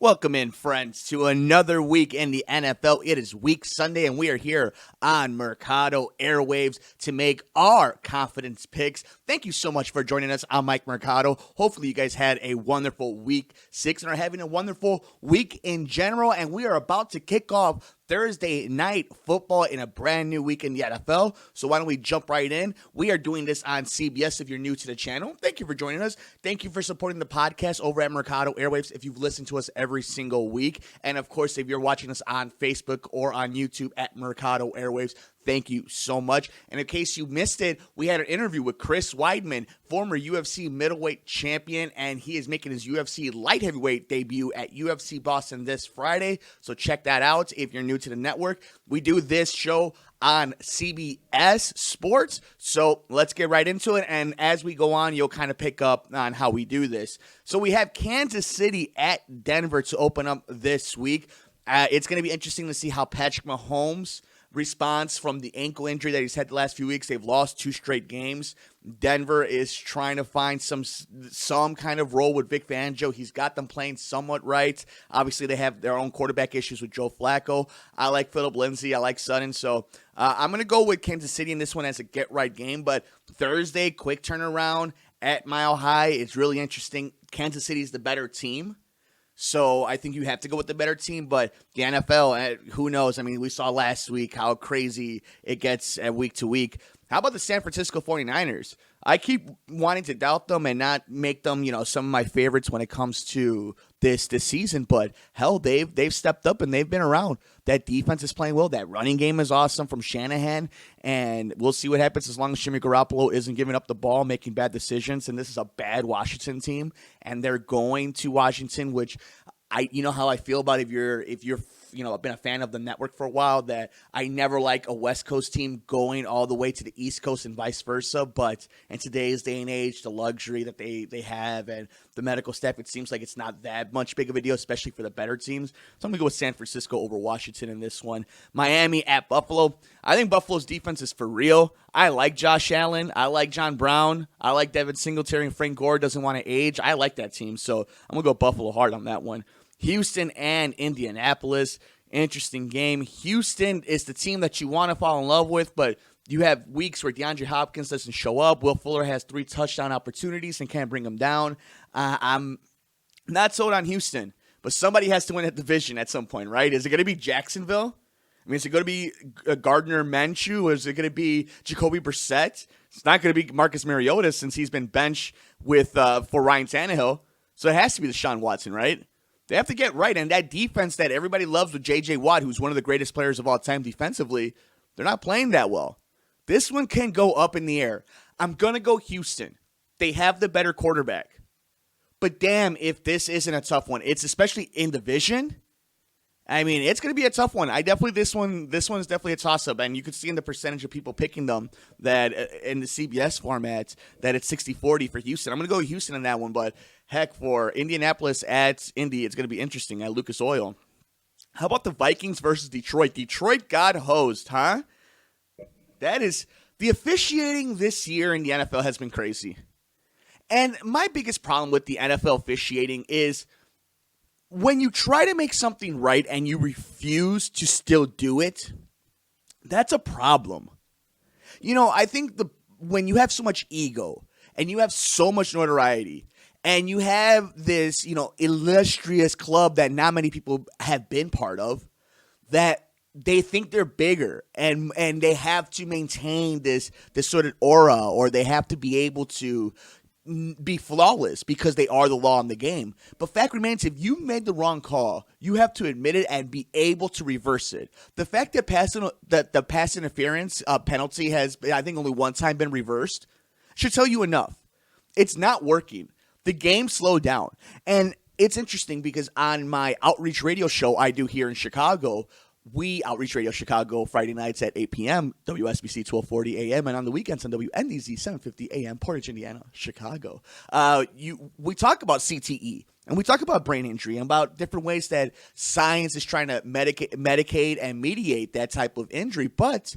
Welcome in, friends, to another week in the NFL. It is Week Sunday, and we are here on Mercado Airwaves to make our confidence picks. Thank you so much for joining us. I'm Mike Mercado. Hopefully, you guys had a wonderful Week 6 and are having a wonderful week in general, and we are about to kick off Thursday night football in a brand new week in the NFL. So why don't we jump right in? We are doing this on CBS if you're new to the channel. Thank you for joining us. Thank you for supporting the podcast over at Mercado Airwaves if you've listened to us every single week. And of course, if you're watching us on Facebook or on YouTube at Mercado Airwaves, thank you so much. And in case you missed it, we had an interview with Chris Weidman, former UFC middleweight champion, and he is making his UFC light heavyweight debut at UFC Boston this Friday. So check that out if you're new to the network. We do this show on CBS Sports. So let's get right into it. And as we go on, you'll kind of pick up on how we do this. So we have Kansas City at Denver to open up this week. It's going to be interesting to see how Patrick Mahomes response from the ankle injury that he's had the last few weeks. They've lost 2 straight games. Denver is trying to find some kind of role with Vic Fangio. He's got them playing somewhat right. Obviously, they have their own quarterback issues with Joe Flacco. I like Phillip Lindsay. I like Sutton. So I'm going to go with Kansas City in this one as a get-right game. But Thursday, quick turnaround at Mile High. It's really interesting. Kansas City is the better team. So I think you have to go with the better team, but the NFL, who knows? I mean, we saw last week how crazy it gets week to week. How about the San Francisco 49ers? I keep wanting to doubt them and not make them, some of my favorites when it comes to this season, but hell, they've stepped up and they've been around. That defense is playing well. That running game is awesome from Shanahan, and we'll see what happens as long as Jimmy Garoppolo isn't giving up the ball, making bad decisions. And this is a bad Washington team, and they're going to Washington, which you know how I feel about if you're been a fan of the network for a while, that I never like a West Coast team going all the way to the East Coast and vice versa. But in today's day and age, the luxury that they have and the medical staff, it seems like it's not that much big of a deal, especially for the better teams. So I'm going to go with San Francisco over Washington in this one. Miami at Buffalo. I think Buffalo's defense is for real. I like Josh Allen. I like John Brown. I like Devin Singletary, and Frank Gore doesn't want to age. I like that team. So I'm going to go Buffalo hard on that one. Houston and Indianapolis. Interesting game. Houston is the team that you want to fall in love with, but you have weeks where DeAndre Hopkins doesn't show up. Will Fuller has 3 touchdown opportunities and can't bring them down. I'm not sold on Houston, but somebody has to win that division at some point, right? Is it going to be Jacksonville? I mean, is it going to be Gardner Minshew? Or is it going to be Jacoby Brissett? It's not going to be Marcus Mariota since he's been benched for Ryan Tannehill. So it has to be Deshaun Watson, right? They have to get right, and that defense that everybody loves with J.J. Watt, who's one of the greatest players of all time defensively, they're not playing that well. This one can go up in the air. I'm going to go Houston. They have the better quarterback. But damn, if this isn't a tough one, it's especially in division. I mean, it's going to be a tough one. This one is definitely a toss-up, and you can see in the percentage of people picking them that in the CBS format that it's 60-40 for Houston. I'm going to go with Houston in that one, but heck, for Indianapolis at Indy, it's going to be interesting at Lucas Oil. How about the Vikings versus Detroit? Detroit got hosed, huh? That is, the officiating this year in the NFL has been crazy. And my biggest problem with the NFL officiating is when you try to make something right and you refuse to still do it, that's a problem. I think when you have so much ego and you have so much notoriety and you have this, illustrious club that not many people have been part of, that they think they're bigger and they have to maintain this sort of aura, or they have to be able to be flawless because they are the law in the game. But fact remains, if you made the wrong call, you have to admit it and be able to reverse it. The fact that the pass interference penalty has, I think, only one time been reversed should tell you enough. It's not working. The game slowed down. And it's interesting because on my outreach radio show I do here in Chicago, we outreach radio Chicago Friday nights at 8 p.m., WSBC 1240 a.m., and on the weekends on WNDZ 750 a.m., Portage, Indiana, Chicago. We talk about CTE, and we talk about brain injury, and about different ways that science is trying to medicate and mediate that type of injury. But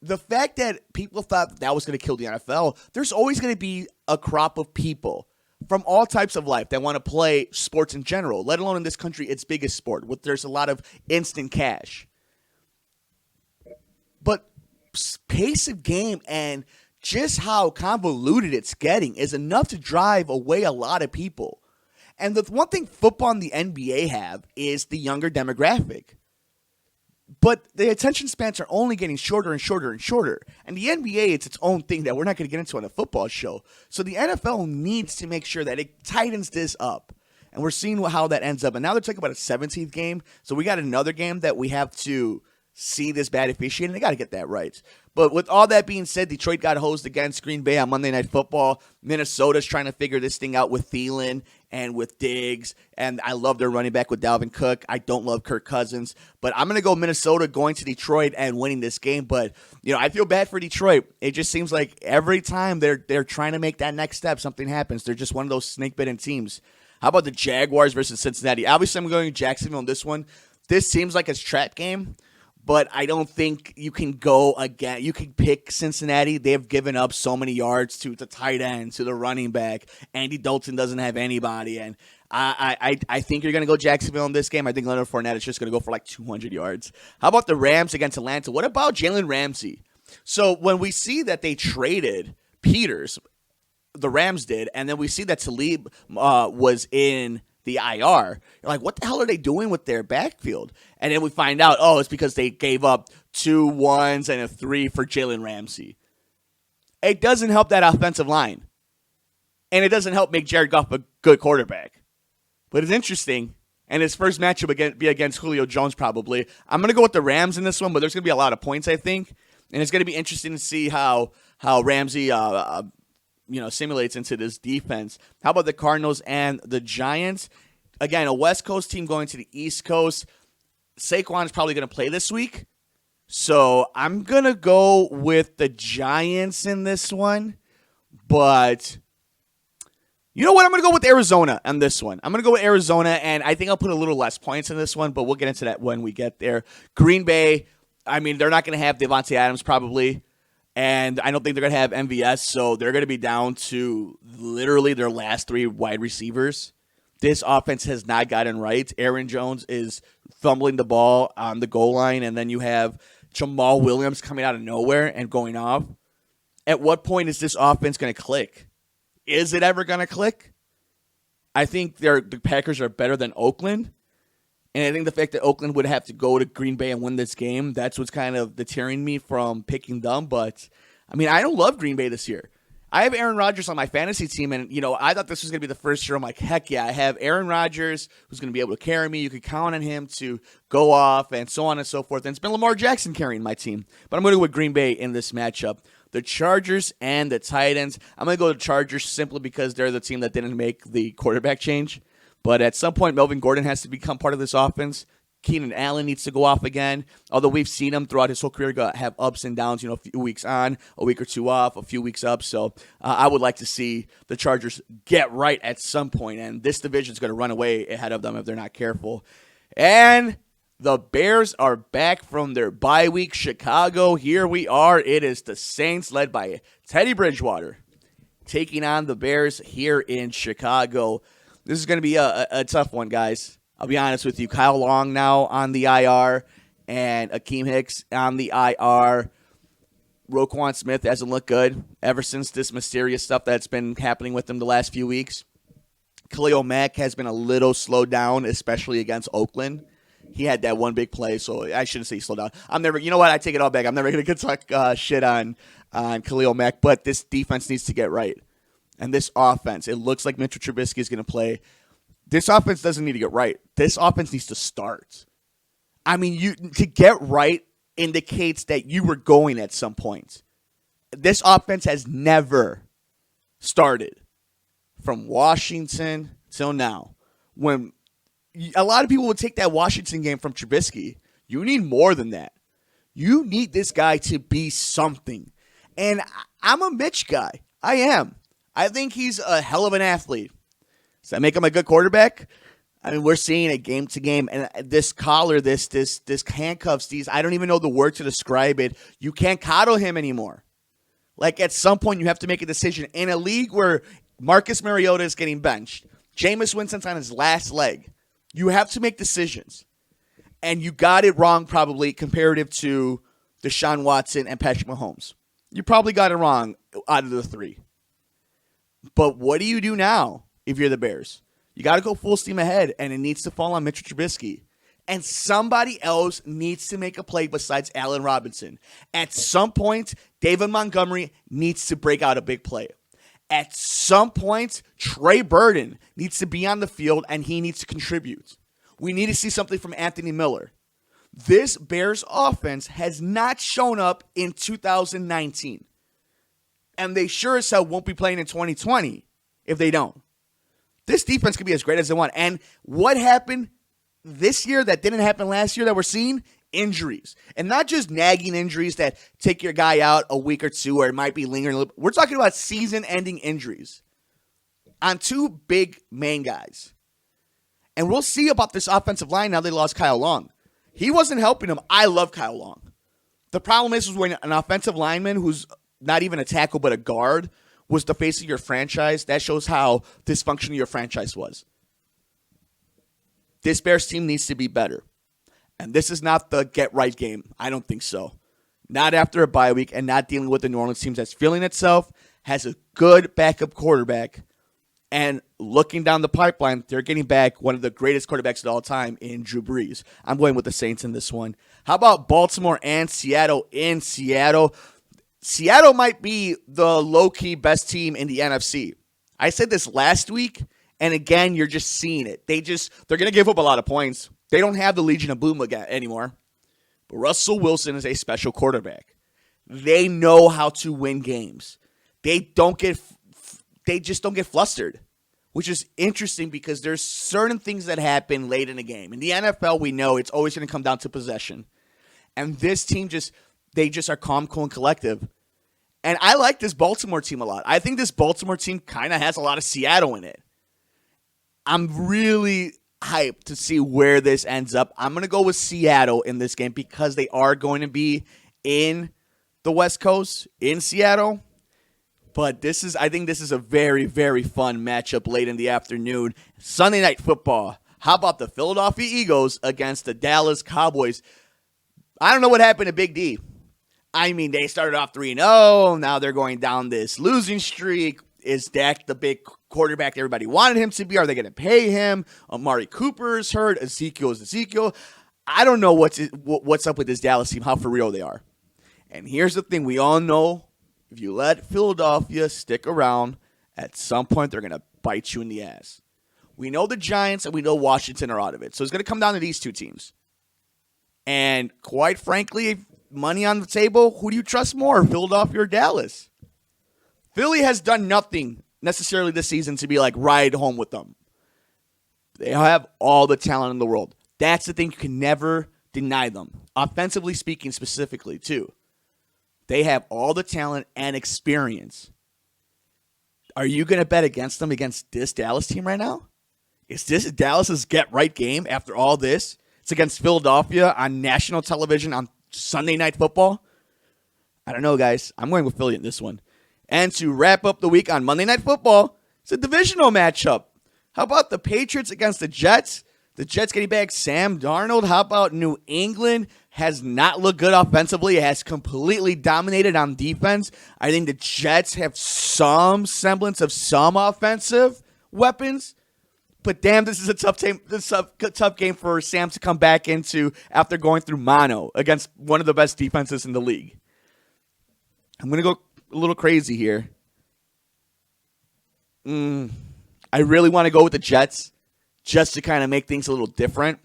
the fact that people thought that was going to kill the NFL, there's always going to be a crop of people from all types of life that want to play sports in general, let alone in this country, its biggest sport, with there's a lot of instant cash. But pace of game and just how convoluted it's getting is enough to drive away a lot of people. And the one thing football and the NBA have is the younger demographic. But the attention spans are only getting shorter and shorter and shorter. And the NBA, it's its own thing that we're not going to get into on a football show. So the NFL needs to make sure that it tightens this up. And we're seeing how that ends up. And now they're talking about a 17th game. So we got another game that we have to see this bad officiating. They got to get that right. But with all that being said, Detroit got hosed against Green Bay on Monday Night Football. Minnesota's trying to figure this thing out with Thielen and with Diggs. And I love their running back with Dalvin Cook. I don't love Kirk Cousins. But I'm going to go Minnesota going to Detroit and winning this game. But, I feel bad for Detroit. It just seems like every time they're trying to make that next step, something happens. They're just one of those snake-bitten teams. How about the Jaguars versus Cincinnati? Obviously, I'm going Jacksonville on this one. This seems like a trap game. But I don't think you can go again. You can pick Cincinnati. They have given up so many yards to the tight end, to the running back. Andy Dalton doesn't have anybody. And I think you're going to go Jacksonville in this game. I think Leonard Fournette is just going to go for like 200 yards. How about the Rams against Atlanta? What about Jalen Ramsey? So when we see that they traded Peters, the Rams did, and then we see that Talib was in the IR. You're like, what the hell are they doing with their backfield? And then we find out, it's because they gave up 2 1s and a 3 for Jalen Ramsey. It doesn't help that offensive line. And it doesn't help make Jared Goff a good quarterback. But it's interesting. And his first matchup be against Julio Jones probably. I'm going to go with the Rams in this one, but there's going to be a lot of points, I think. And it's going to be interesting to see how Ramsey simulates into this defense. How about the Cardinals and the Giants? Again, a West Coast team going to the East Coast. Saquon is probably going to play this week. So I'm going to go with the Giants in this one. But you know what? I'm going to go with Arizona on this one. I'm going to go with Arizona, and I think I'll put a little less points in this one, but we'll get into that when we get there. Green Bay, they're not going to have Devontae Adams probably. And I don't think they're going to have MVS, so they're going to be down to literally their last 3 wide receivers. This offense has not gotten right. Aaron Jones is fumbling the ball on the goal line, and then you have Jamal Williams coming out of nowhere and going off. At what point is this offense going to click? Is it ever going to click? I think the Packers are better than Oakland. And I think the fact that Oakland would have to go to Green Bay and win this game, that's what's kind of deterring me from picking them. But, I don't love Green Bay this year. I have Aaron Rodgers on my fantasy team, and, I thought this was going to be the first year. I'm like, heck yeah, I have Aaron Rodgers who's going to be able to carry me. You could count on him to go off and so on and so forth. And it's been Lamar Jackson carrying my team. But I'm going to go with Green Bay in this matchup. The Chargers and the Titans. I'm going to go with the Chargers simply because they're the team that didn't make the quarterback change. But at some point, Melvin Gordon has to become part of this offense. Keenan Allen needs to go off again. Although we've seen him throughout his whole career have ups and downs, a few weeks on, a week or 2 off, a few weeks up. So I would like to see the Chargers get right at some point. And this division is going to run away ahead of them if they're not careful. And the Bears are back from their bye week. Chicago, here we are. It is the Saints led by Teddy Bridgewater taking on the Bears here in Chicago. This is going to be a tough one, guys. I'll be honest with you. Kyle Long now on the IR and Akeem Hicks on the IR. Roquan Smith hasn't looked good ever since this mysterious stuff that's been happening with him the last few weeks. Khalil Mack has been a little slowed down, especially against Oakland. He had that one big play, so I shouldn't say he slowed down. You know what? I take it all back. I'm never going to talk shit on Khalil Mack, but this defense needs to get right. And this offense, it looks like Mitchell Trubisky is going to play. This offense doesn't need to get right. This offense needs to start. To get right indicates that you were going at some point. This offense has never started from Washington till now. When a lot of people would take that Washington game from Trubisky, you need more than that. You need this guy to be something. And I'm a Mitch guy. I am. I think he's a hell of an athlete. Does that make him a good quarterback? We're seeing it game to game, and this collar, this handcuffs, I don't even know the word to describe it. You can't coddle him anymore. Like, at some point, you have to make a decision. In a league where Marcus Mariota is getting benched. Jameis Winston's on his last leg. You have to make decisions. And you got it wrong probably comparative to Deshaun Watson and Patrick Mahomes. You probably got it wrong out of the three. But what do you do now if you're the Bears? You got to go full steam ahead, and it needs to fall on Mitchell Trubisky. And somebody else needs to make a play besides Allen Robinson. At some point, David Montgomery needs to break out a big play. At some point, Trey Burton needs to be on the field, and he needs to contribute. We need to see something from Anthony Miller. This Bears offense has not shown up in 2019. And they sure as hell won't be playing in 2020 if they don't. This defense could be as great as they want. And what happened this year that didn't happen last year that we're seeing? Injuries. And not just nagging injuries that take your guy out a week or two or it might be lingering a little. We're talking about season-ending injuries on two big main guys. And we'll see about this offensive line now they lost Kyle Long. He wasn't helping them. I love Kyle Long. The problem is when an offensive lineman who's not even a tackle but a guard was the face of your franchise, that shows how dysfunctional your franchise was. This Bears team needs to be better. And this is not the get-right game. I don't think so. Not after a bye week and not dealing with the New Orleans team that's feeling itself, has a good backup quarterback, and looking down the pipeline, they're getting back one of the greatest quarterbacks of all time in Drew Brees. I'm going with the Saints in this one. How about Baltimore and Seattle in Seattle? Seattle might be the low-key best team in the NFC. I said this last week, and again, you're just seeing it. They're going to give up a lot of points. They don't have the Legion of Boom anymore. But Russell Wilson is a special quarterback. They know how to win games. They just don't get flustered, which is interesting because there's certain things that happen late in the game. In the NFL, we know it's always going to come down to possession. And this team they just are calm, cool, and collective. And I like this Baltimore team a lot. I think this Baltimore team kind of has a lot of Seattle in it. I'm really hyped to see where this ends up. I'm going to go with Seattle in this game because they are going to be in the West Coast, in Seattle. But I think this is a very, very fun matchup late in the afternoon. Sunday Night Football. How about the Philadelphia Eagles against the Dallas Cowboys? I don't know what happened to Big D. I mean, they started off 3-0. Now they're going down this losing streak. Is Dak the big quarterback everybody wanted him to be? Are they going to pay him? Amari Cooper is hurt. Ezekiel is Ezekiel. I don't know what's up with this Dallas team, how for real they are. And here's the thing. We all know if you let Philadelphia stick around, at some point they're going to bite you in the ass. We know the Giants and we know Washington are out of it. So it's going to come down to these two teams. And quite frankly, money on the table, who do you trust more, Philadelphia or Dallas? Philly has done nothing necessarily this season to be like ride home with them. They have all the talent in the world. That's the thing. You can never deny them. Offensively speaking specifically, too. They have all the talent and experience. Are you going to bet against them against this Dallas team right now? Is this Dallas's get-right game after all this? It's against Philadelphia on national television on Sunday Night Football? I don't know, guys. I'm going with Philly in this one. And to wrap up the week on Monday Night Football, it's a divisional matchup. How about the Patriots against the Jets? The Jets getting back Sam Darnold. How about New England? Has not looked good offensively. It has completely dominated on defense. I think the Jets have some semblance of some offensive weapons. But damn, this is a tough game for Sam to come back into after going through mono against one of the best defenses in the league. I'm going to go a little crazy here. I really want to go with the Jets just to kind of make things a little different.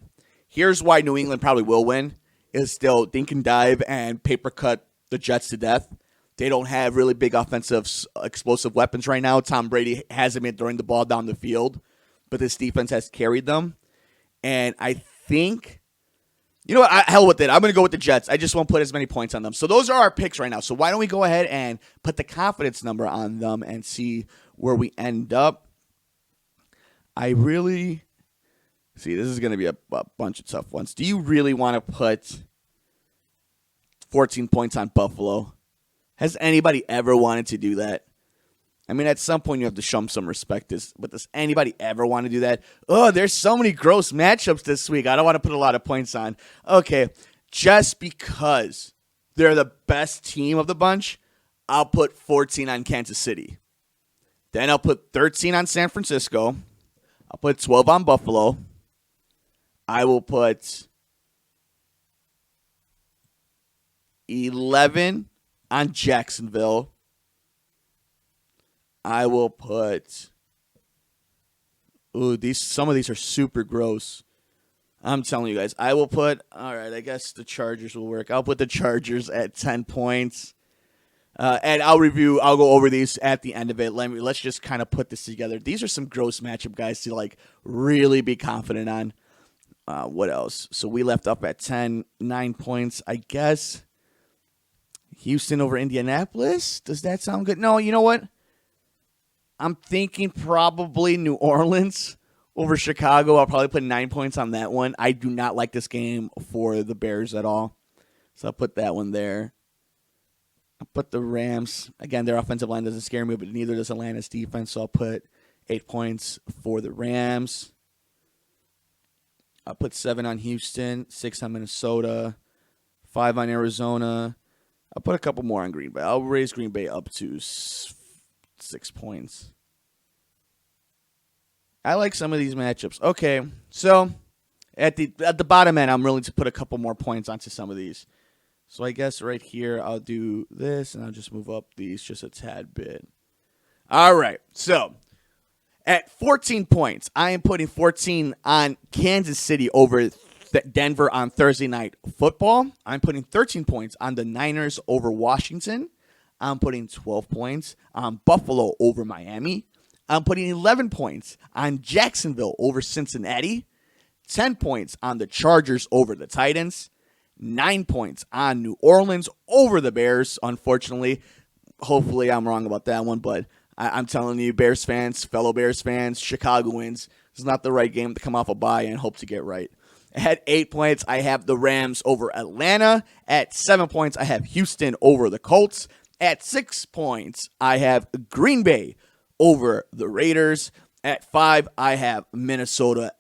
Here's why New England probably will win. Is still dink and dive and paper cut the Jets to death. They don't have really big offensive explosive weapons right now. Tom Brady hasn't been throwing the ball down the field, but this defense has carried them. And I think, you know what, hell with it. I'm going to go with the Jets. I just won't put as many points on them. So those are our picks right now. So why don't we go ahead and put the confidence number on them and see where we end up. I really... See, this is going to be a bunch of tough ones. Do you really want to put 14 points on Buffalo? Has anybody ever wanted to do that? I mean, at some point you have to show them some respect. But does anybody ever want to do that? Oh, there's so many gross matchups this week. I don't want to put a lot of points on. Okay, just because they're the best team of the bunch, I'll put 14 on Kansas City. Then I'll put 13 on San Francisco. I'll put 12 on Buffalo. I will put 11 on Jacksonville. I will put. Some of these are super gross. I'm telling you guys. I will put. All right, I guess the Chargers will work. I'll put the Chargers at 10 points. And I'll go over these at the end of it. Let's just kind of put this together. These are some gross matchup guys to like really be confident on. What else? So we left up at 9 points, I guess. Houston over Indianapolis. Does that sound good? No, you know what? I'm thinking probably New Orleans over Chicago. I'll probably put 9 points on that one. I do not like this game for the Bears at all. So I'll put that one there. I'll put the Rams. Again, their offensive line doesn't scare me, but neither does Atlanta's defense. So I'll put 8 points for the Rams. I'll put 7 on Houston, 6 on Minnesota, 5 on Arizona. I'll put a couple more on Green Bay. I'll raise Green Bay up to 6 points. I like some of these matchups. Okay, so at the bottom end, I'm willing to put a couple more points onto some of these. So I guess right here, I'll do this, and I'll just move up these just a tad bit. All right, so at 14 points, I am putting 14 on Kansas City over Denver on Thursday Night Football. I'm putting 13 points on the Niners over Washington. I'm putting 12 points on Buffalo over Miami. I'm putting 11 points on Jacksonville over Cincinnati. 10 points on the Chargers over the Titans. 9 points on New Orleans over the Bears, unfortunately. Hopefully I'm wrong about that one, but I'm telling you, Bears fans, fellow Bears fans, Chicago wins. It's not the right game to come off a bye and hope to get right. At 8 points, I have the Rams over Atlanta. At 7 points, I have Houston over the Colts. At 6 points, I have Green Bay over the Raiders. At 5, I have Minnesota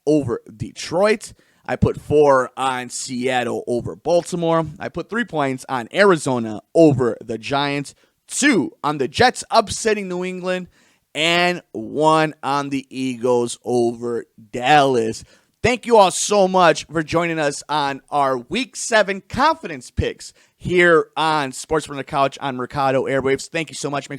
over Detroit. I put 4 on Seattle over Baltimore. I put 3 points on Arizona over the Giants. 2 on the Jets upsetting New England. And 1 on the Eagles over Dallas. Thank you all so much for joining us on our Week 7 confidence picks here on Sports from the Couch on Mercado Airwaves. Thank you so much. Make sure